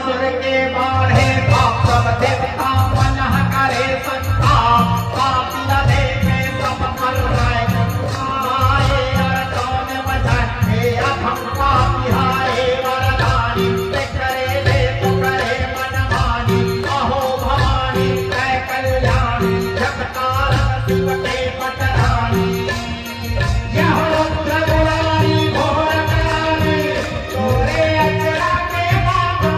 के बाढ़े पाप सब देवता मन करे संताप पाप न देखे सब मर जाए आए अरदान बजाए हे अधम पापी हाय वरदानी ते करे ले तो करे मनमानी अहो भवानी जय कल्याणी जगतारण शिव के पटरानी यहो रघुरानी घोर करानी तोरे अचरा के बाबा